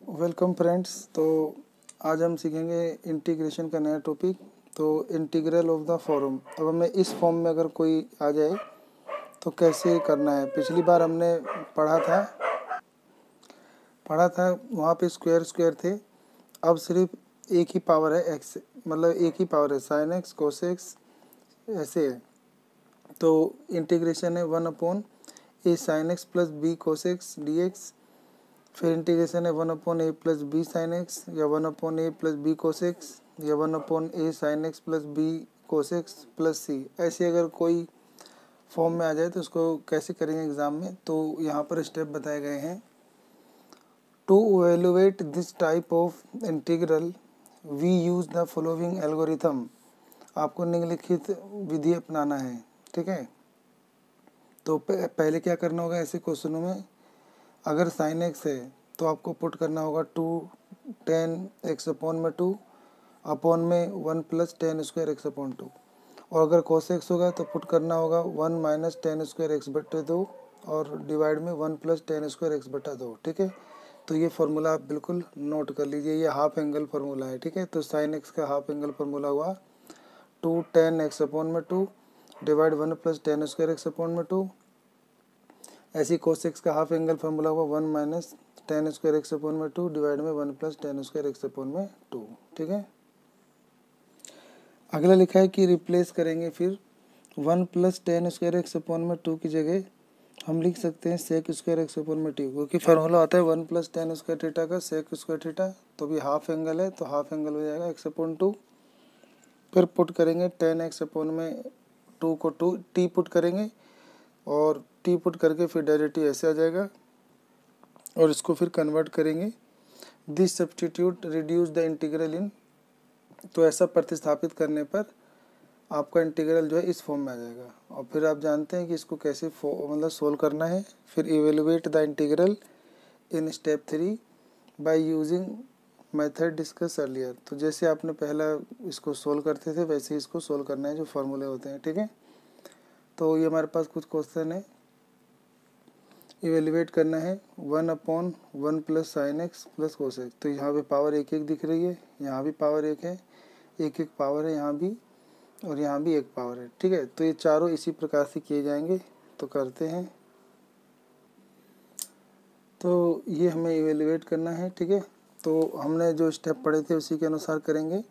Welcome friends. तो आज हम सीखेंगे इंटीग्रेशन का नया टॉपिक। तो इंटीग्रल ऑफ द फॉर्म, अब हमें इस फॉर्म में अगर कोई आ जाए तो कैसे करना है। पिछली बार हमने पढ़ा था वहाँ पे स्क्वायर स्क्वायर थे। अब सिर्फ एक ही पावर है एक्स, मतलब एक ही पावर है साइन एक्स कोस एक्स, ऐसे है। तो इंटीग्रेशन है 1/a sine x plus b cos x d x. फिर इंटीग्रेशन है 1/a plus B sine x, या 1/a plus b cos x, या 1/a sine x plus b cos x plus c. ऐसे अगर कोई फॉर्म में आ जाए तो उसको कैसे करेंगे एग्जाम में, तो यहाँ पर स्टेप बताए गए हैं। To evaluate this type of integral we use the following algorithm. आपको निम्नलिखित विधि अपनाना है, ठीक है। तो पहले क्या करना होगा ऐसे क्वेश्चनों में, अगर साइन एक्स है तो आपको पुट करना होगा 2 tan x/2 अपॉन में 1 + tan² x/2। और अगर cos x होगा तो पुट करना होगा 1 - tan²x/2 और डिवाइड में 1 + tan²x/2, ठीक है। तो ये फार्मूला आप बिल्कुल नोट कर लीजिए, ये हाफ एंगल फार्मूला है, ठीक है। तो साइन एक्स का हाफ एंगल फार्मूला हुआ 2 tan x/2 डिवाइड 1 + tan²x/2। ऐसी cos x का हाफ एंगल फार्मूला हुआ 1 - tan²x/2 डिवाइड में 1 + tan²x/2, ठीक है। अगला लिखा है कि रिप्लेस करेंगे, फिर 1 + tan²x/2 की जगह हम लिख सकते हैं sec²x/2, क्योंकि फार्मूला आता है 1 + tan² का sec²। तो भी हाफ एंगल है तो हाफ एंगल हो जाएगा x/2। फिर पुट करेंगे tan x/2 को t पुट करेंगे, और टी पुट करके फिर डायरेक्टली ऐसे आ जाएगा, और इसको फिर कन्वर्ट करेंगे। This substitute reduce the integral इन, तो ऐसा प्रतिस्थापित करने पर आपका इंटीग्रल जो है इस फॉर्म में आ जाएगा। और फिर आप जानते हैं कि इसको कैसे मतलब सोल्व करना है। फिर evaluate the integral in step 3 by using method discuss earlier. तो जैसे आपने पहला इसको सोल्व करते थे वैसे ही इसको सोल्व करना है, जो फार्मूले होते हैं, ठीक है। तो ये हमारे पास कुछ क्वेश्चन है, इवेल्युएट करना है 1/1 + sign x plus cos x. तो यहाँ पे पावर एक एक दिख रही है, यहाँ भी पावर एक है, एक एक पावर है यहाँ भी, और यहाँ भी एक पावर है, ठीक है। तो ये चारों इसी प्रकार से किए जाएंगे। तो करते हैं। तो ये हमें इवेल्युएट करना है, ठीक है। तो हमने जो स्टेप पढ़े थे उसी के अनुसार करेंगे।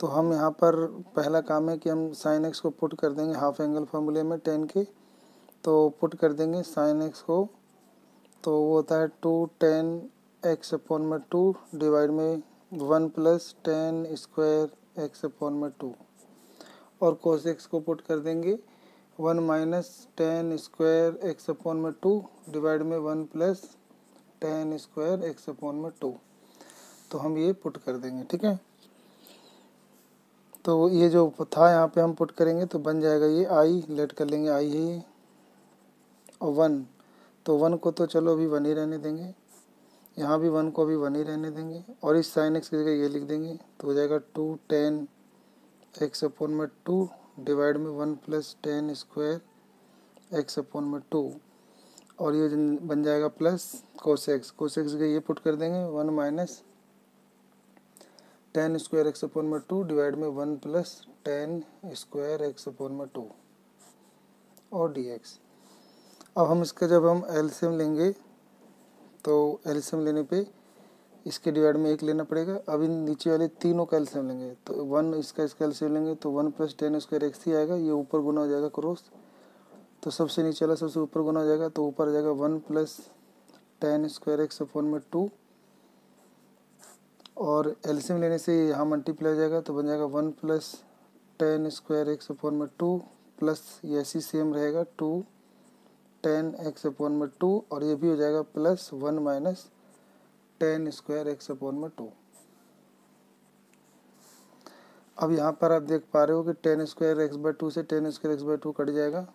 तो हम यहाँ पर पहला काम है कि हम साइन एक्स को पुट कर देंगे हाफ एंगल फार्मूले में 10 के। तो पुट कर देंगे साइन एक्स को, तो वो होता है 2 tan x/2 डिवाइड में 1 + tan²x/2। और cos x को पुट कर देंगे 1 - tan²x/2 डिवाइड में 1 + tan²x/2। तो हम ये पुट कर देंगे, ठीक है। तो ये जो था यहाँ पे हम पुट करेंगे तो बन जाएगा ये आई, लेट कर लेंगे आई है ये, और 1। तो 1 को तो चलो अभी 1 ही रहने देंगे, यहाँ भी 1 को अभी 1 ही रहने देंगे, और इस साइन एक्स की जगह ये लिख देंगे। तो हो जाएगा 2 tan x/2 डिवाइड में 1 + tan²x/2, और ये बन जाएगा प्लस cos x की जगह ये पुट कर देंगे 1 - tan²x/2 डिवाइड में 1 + tan²x/2 और dx। अब हम इसका जब हम एलसीएम लेंगे तो एलसीएम लेने पे इसके डिवाइड में 1 लेना पड़ेगा। अभी नीचे वाले तीनों का एलसीएम लेंगे तो 1 इसका एलसीएम लेंगे तो 1 + tan²x ही आएगा, ये ऊपर गुना हो जाएगा क्रॉस। तो सबसे नीचे वाला सबसे ऊपर गुना हो जाएगा, तो ऊपर आ जाएगा 1 + tan²x/2, और एलसीएम लेने से यहाँ मल्टीप्लाई हो जाएगा तो बन जाएगा 1 + tan²x/2 प्लस ये ऐसी सेम रहेगा 2 tan x/2, और ये भी हो जाएगा प्लस 1 - tan²x/2। अब यहाँ पर आप देख पा रहे हो कि tan²x/2 से tan²x/2 कट जाएगा,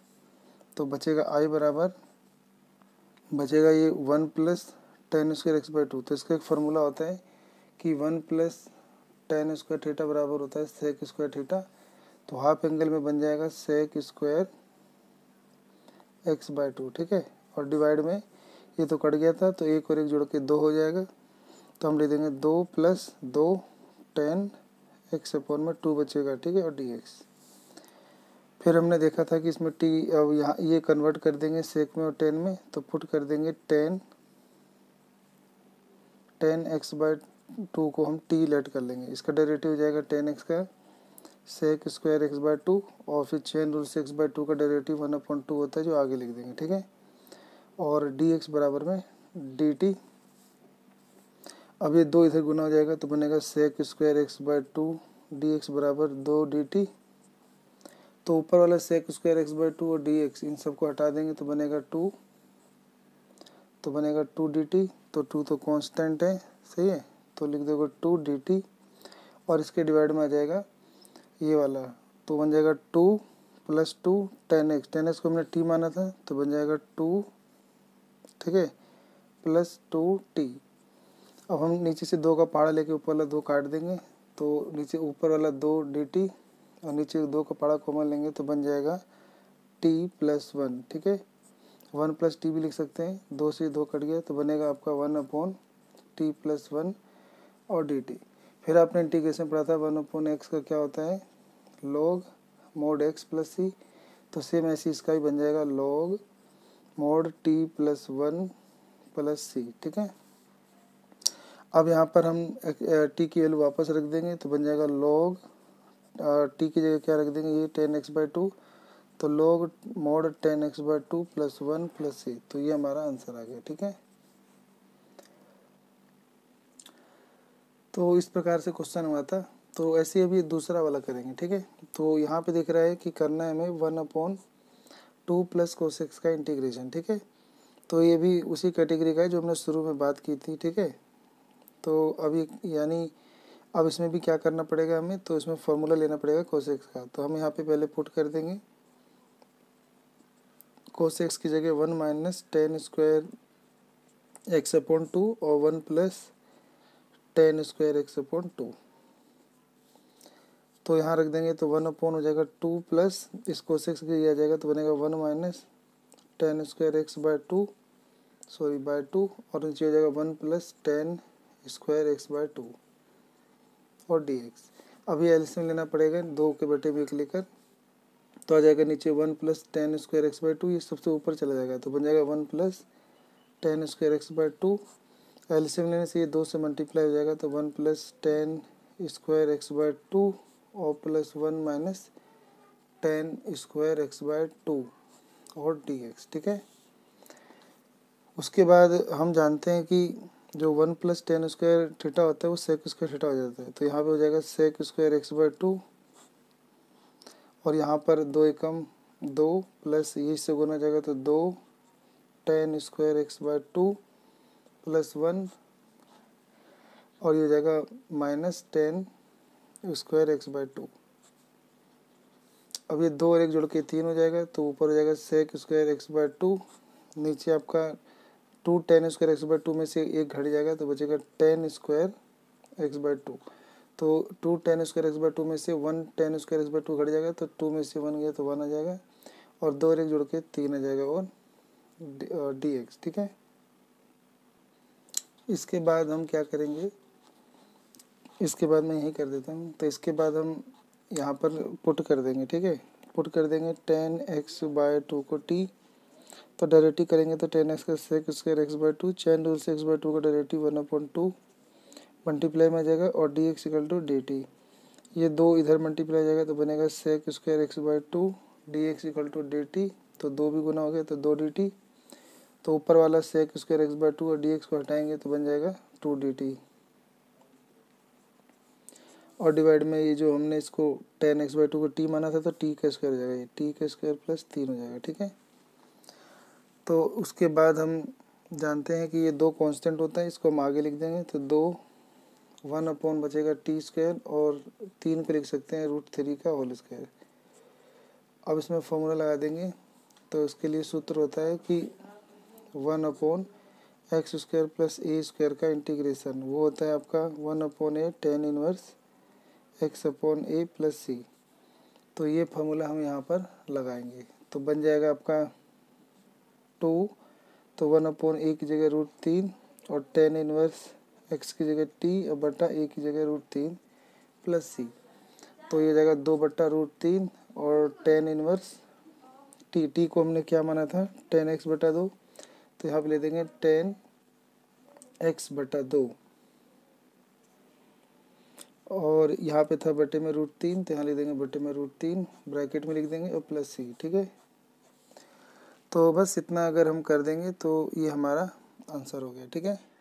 तो बचेगा आई बराबर, बचेगा ये 1 + tan²x/2। तो इसका एक फार्मूला होता है कि 1 + tan² बराबर होता है sec²। तो हाफ एंगल में बन जाएगा sec²x/2, ठीक है। और डिवाइड में ये तो कट गया था तो 1 और 1 जोड़ के 2 हो जाएगा, तो हम लिख देंगे 2 प्लस 2 टेन एक्स अपॉन में 2 बचेगा, ठीक है, और डी एक्स। फिर हमने देखा था कि इसमें टी, अब यहाँ ये कन्वर्ट कर देंगे सेक में और टेन में, तो पुट कर देंगे टेन एक्स बाई 2 को हम टी लेट कर लेंगे, इसका डेरिवेटिव हो जाएगा 10x का सेक स्क्वायर एक्स बाई 2, और फिर चेन रूल से एक्स बाई 2 का डेरिवेटिव 1/2 होता है जो आगे लिख देंगे, ठीक है। और डी एक्स बराबर में डी टी, अब ये 2 इधर गुना हो जाएगा तो बनेगा sec square x by 2 d x बराबर 2 डी टी। तो ऊपर वाला सेक स्क्वायर एक्स बाई 2 और डी एक्स इन सबको हटा देंगे तो बनेगा 2, तो बनेगा 2 डी टी। तो 2 तो कांस्टेंट है, सही है, तो लिख दोगे 2 डी टी, और इसके डिवाइड में आ जाएगा ये वाला, तो बन जाएगा 2 प्लस 2 10x को हमने टी माना था तो बन जाएगा 2, ठीक है, प्लस 2 टी। अब हम नीचे से 2 का पहाड़ा लेके ऊपर वाला 2 काट देंगे, तो नीचे ऊपर वाला 2 डी टी और नीचे 2 का पहाड़ा कॉमन लेंगे तो बन जाएगा टी प्लस 1, ठीक है, 1 प्लस टी भी लिख सकते हैं, 2 से 2 कट गया तो बनेगा आपका 1/t प्लस 1 और डी टी। फिर आपने इंटीग्रेशन पढ़ा था 1/x का क्या होता है, log mod x plus c, तो सेम ऐसे इसका भी बन जाएगा log mod t plus 1 plus c, ठीक है। अब यहाँ पर हम t की वैल्यू वापस रख देंगे तो बन जाएगा log t की जगह क्या रख देंगे, ये 10x बाई 2, तो log mod 10x by 2 plus 1 plus c, तो ये हमारा आंसर आ गया, ठीक है। तो इस प्रकार से क्वेश्चन हुआ था। तो ऐसे अभी दूसरा वाला करेंगे, ठीक है। तो यहाँ पे दिख रहा है कि करना है हमें 1/2 प्लस कोसेक्स का इंटीग्रेशन, ठीक है। तो ये भी उसी कैटेगरी का है जो हमने शुरू में बात की थी, ठीक है। तो अभी यानी अब इसमें भी क्या करना पड़ेगा हमें, तो इसमें फॉर्मूला लेना पड़ेगा कोसेक्स का। तो हम यहाँ पे पहले पुट कर देंगे कोसेक्स की जगह 1 माइनस 10 स्क्वायर एक्स अपॉन 2 और 1 प्लस 10 स्क्वायर एक्स अपॉन 2, तो यहाँ रख देंगे तो 1 अपॉन हो जाएगा 2 प्लस इस कोसेक्स के आ जाएगा तो बनेगा 1 minus 10 square x by 2 by 2, और नीचे हो जाएगा 1 प्लस 10 स्क्वायर एक्स बाई 2 और डी एक्स। अभी एलसीएम लेना पड़ेगा 2 के बटे में 1 लेकर, तो आ जाएगा नीचे 1 प्लस 10 स्क्वायर एक्स बाई 2, ये सबसे ऊपर चला जाएगा तो बन जाएगा 1 plus 10 square x by 2। LCM लेने से ये 2 से मल्टीप्लाई हो जाएगा तो 1 प्लस 10 स्क्वायर एक्स बाई 2 और plus 1 minus 10 square x by 2 और डी एक्स, ठीक है। उसके बाद हम जानते हैं कि जो 1 प्लस 10 स्क्वायर थीटा होता है वो सेक स्क्वायर थीटा हो जाता है, तो यहाँ पे हो जाएगा सेक स्क्वायर एक्स बाई 2, और यहाँ पर 2 एकम 2 प्लस ये इससे गुना जाएगा तो 2 10 स्क्वायर एक्स बाई 2 प्लस 1, और ये हो जाएगा माइनस 10 स्क्वायर एक्स बाई 2। अब ये 2 और 1 जोड़ के 3 हो जाएगा, तो ऊपर हो जाएगा सेक स्क्वायर एक्स बाई 2, नीचे आपका 2 10 स्क्वायर एक्स बाई 2 में से 1 घट जाएगा तो बचेगा 10 स्क्वायर एक्स बाई 2। तो 2 10 स्क्वायर एक्स बाई 2 में से 1 10 स्क्वायर एक्स बाई 2 घट जाएगा, तो 2 में से 1 गया तो 1 आ जाएगा, और 2 और 1 जोड़ के 3 आ जाएगा और डी एक्स, ठीक है। इसके बाद हम क्या करेंगे, इसके बाद मैं यही कर देता हूँ। तो इसके बाद हम यहाँ पर पुट कर देंगे, ठीक है, पुट कर देंगे 10x बाई 2 को t, तो डेरिवेटिव करेंगे तो 10x का sec square x by 2, chain rule से एक्स बाई 2 का डेरिवेटिव 1/2 मल्टीप्लाई में आ जाएगा, और d x equal to d t, ये 2 इधर मल्टीप्लाई हो जाएगा तो बनेगा sec square x by 2 d x equal to d t, तो 2 भी गुना हो गया तो 2 डी टी, तो ऊपर वाला सेक स्क्वायर एक्स बाई 2 और डी एक्स को हटाएंगे तो बन जाएगा 2 डी टी, और डिवाइड में ये जो हमने इसको 10x बाई 2 को t माना था तो t का स्क्वायर हो जाएगा, ये t का स्क्वायर प्लस 3 हो जाएगा, ठीक है। तो उसके बाद हम जानते हैं कि ये 2 कांस्टेंट होता है, इसको हम आगे लिख देंगे तो 2 1 अपॉन बचेगा टी स्क्वायर, और 3 को लिख सकते हैं √3 का होल स्क्वायर। अब इसमें फॉर्मूला लगा देंगे, तो इसके लिए सूत्र होता है कि 1 अपॉन एक्स स्क्वायर प्लस ए स्क्वायर का इंटीग्रेशन, वो होता है आपका 1 अपॉन ए टेन इनवर्स एक्स अपॉन ए प्लस सी। तो ये फार्मूला हम यहाँ पर लगाएंगे तो बन जाएगा आपका 2, तो 1 अपॉन ए की जगह √3 और टेन इनवर्स एक्स की जगह टी और बटा ए की जगह √3 प्लस सी। तो ये जाएगा 2/√3 और टेन इनवर्स टी। टी को हमने क्या माना था 10x/2, तो यहाँ पे ले देंगे 10x/2 और यहाँ पे था बटे में √3, तो यहाँ ले देंगे बटे में √3 ब्रैकेट में लिख देंगे और प्लस सी। ठीक है, तो बस इतना अगर हम कर देंगे तो ये हमारा आंसर हो गया। ठीक है।